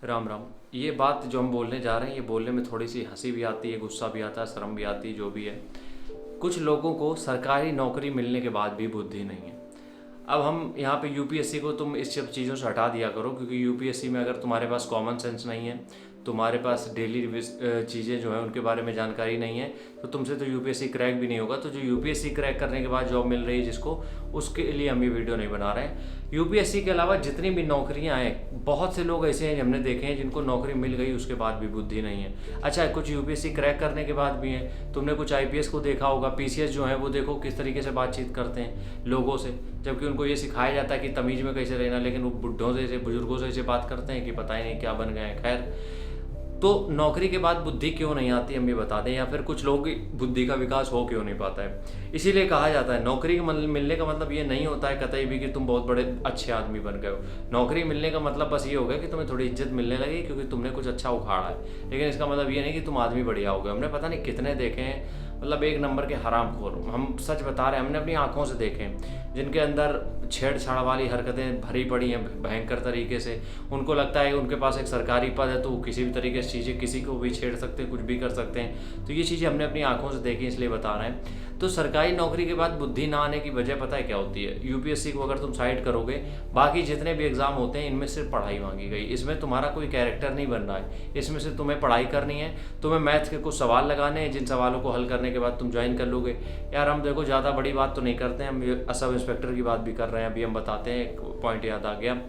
राम राम। ये बात जो हम बोलने जा रहे हैं, ये बोलने में थोड़ी सी हंसी भी आती है, गुस्सा भी आता है, शर्म भी आती है, जो भी है। कुछ लोगों को सरकारी नौकरी मिलने के बाद भी बुद्धि नहीं है। अब हम यहाँ पे यूपीएससी को तुम इस सब चीज़ों से हटा दिया करो, क्योंकि यूपीएससी में अगर तुम्हारे पास कॉमन सेंस नहीं है, तुम्हारे पास डेली चीज़ें जो है उनके बारे में जानकारी नहीं है, तो तुमसे तो यूपीएससी क्रैक भी नहीं होगा। तो जो यूपीएससी क्रैक करने के बाद जॉब मिल रही है जिसको, उसके लिए हम ये वीडियो नहीं बना रहे हैं। यूपीएससी के अलावा जितनी भी नौकरियां हैं, बहुत से लोग ऐसे हैं हमने देखे हैं जिनको नौकरी मिल गई उसके बाद भी बुद्धि नहीं है। अच्छा, कुछ यूपीएससी क्रैक करने के बाद भी हैं। तुमने कुछ आईपीएस को देखा होगा, पीसीएस जो है वो देखो किस तरीके से बातचीत करते हैं लोगों से, जबकि उनको ये सिखाया जाता है कि तमीज़ में कैसे रहना, लेकिन वो बुढ़ों से, बुजुर्गों से ऐसे बात करते हैं कि पता ही नहीं क्या बन गए हैं। खैर, तो नौकरी के बाद बुद्धि क्यों नहीं आती हम ये बता दें, या फिर कुछ लोगों की बुद्धि का विकास हो क्यों नहीं पाता है। इसीलिए कहा जाता है नौकरी के मिलने का मतलब ये नहीं होता है कतई भी कि तुम बहुत बड़े अच्छे आदमी बन गए हो। नौकरी मिलने का मतलब बस ये हो गया कि तुम्हें थोड़ी इज्जत मिलने लगी क्योंकि तुमने कुछ अच्छा उखाड़ा है, लेकिन इसका मतलब ये नहीं कि तुम आदमी बढ़िया हो गए। हमने पता नहीं कितने देखे हैं, मतलब एक नंबर के हरामखोर, हम सच बता रहे हैं, हमने अपनी आंखों से देखे हैं, जिनके अंदर छेड़छाड़ वाली हरकतें भरी पड़ी हैं भयंकर तरीके से। उनको लगता है उनके पास एक सरकारी पद है तो वो किसी भी तरीके से चीज़ें किसी को भी छेड़ सकते हैं, कुछ भी कर सकते हैं। तो ये चीज़ें हमने अपनी आंखों से देखी, इसलिए बता रहे हैं। तो सरकारी नौकरी के बाद बुद्धि ना आने की वजह पता है क्या होती है? यूपीएससी को अगर तुम साइड करोगे, बाकी जितने भी एग्जाम होते हैं इनमें सिर्फ पढ़ाई मांगी गई, इसमें तुम्हारा कोई कैरेक्टर नहीं बन रहा है। इसमें से तुम्हें पढ़ाई करनी है, तुम्हें मैथ के कुछ सवाल लगाने हैं, जिन सवालों को हल करने के बाद तुम ज्वाइन कर लोगे। यार हम देखो ज़्यादा बड़ी बात तो नहीं करते हैं, हम सब इंस्पेक्टर की बात भी कर रहे हैं। अभी हम बताते हैं, एक पॉइंट याद आ गया।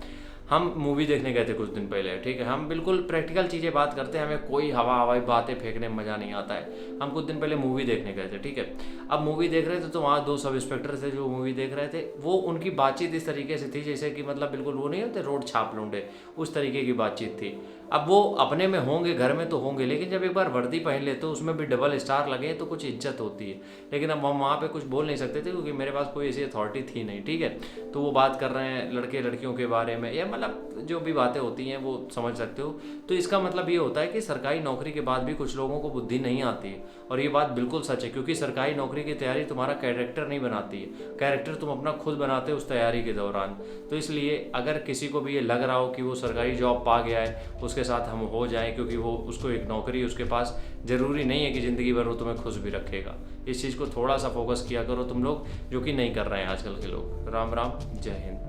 हम मूवी देखने गए थे कुछ दिन पहले, ठीक है, हम बिल्कुल प्रैक्टिकल चीज़ें बात करते हैं, हमें कोई हवाई बातें फेंकने में मज़ा नहीं आता है। हम कुछ दिन पहले मूवी देखने गए थे, ठीक है। अब मूवी देख रहे थे तो वहाँ दो सब इंस्पेक्टर थे जो मूवी देख रहे थे। वो उनकी बातचीत इस तरीके से थी जैसे कि मतलब बिल्कुल वो नहीं होते रोड छाप लूंडे, उस तरीके की बातचीत थी। अब वो अपने में होंगे, घर में तो होंगे, लेकिन जब एक बार वर्दी पहन ले तो उसमें भी डबल स्टार लगे तो कुछ इज्जत होती है। लेकिन अब हम वहाँ पे कुछ बोल नहीं सकते थे क्योंकि मेरे पास कोई ऐसी अथॉरिटी थी नहीं, ठीक है। तो वो बात कर रहे हैं लड़के लड़कियों के बारे में, या मतलब जो भी बातें होती हैं वो समझ सकते हो। तो इसका मतलब ये होता है कि सरकारी नौकरी के बाद भी कुछ लोगों को बुद्धि नहीं आती है, और ये बात बिल्कुल सच है, क्योंकि सरकारी नौकरी की तैयारी तुम्हारा कैरेक्टर नहीं बनाती है, कैरेक्टर तुम अपना खुद बनाते हो उस तैयारी के दौरान। तो इसलिए अगर किसी को भी ये लग रहा हो कि वो सरकारी जॉब पा गया है, उसके साथ हम हो जाएं क्योंकि वो उसको एक नौकरी उसके पास, ज़रूरी नहीं है कि ज़िंदगी भर वो तुम्हें खुश भी रखेगा। इस चीज़ को थोड़ा सा फोकस किया करो तुम लोग, जो कि नहीं कर रहे हैं आजकल के लोग। राम राम, जय हिंद।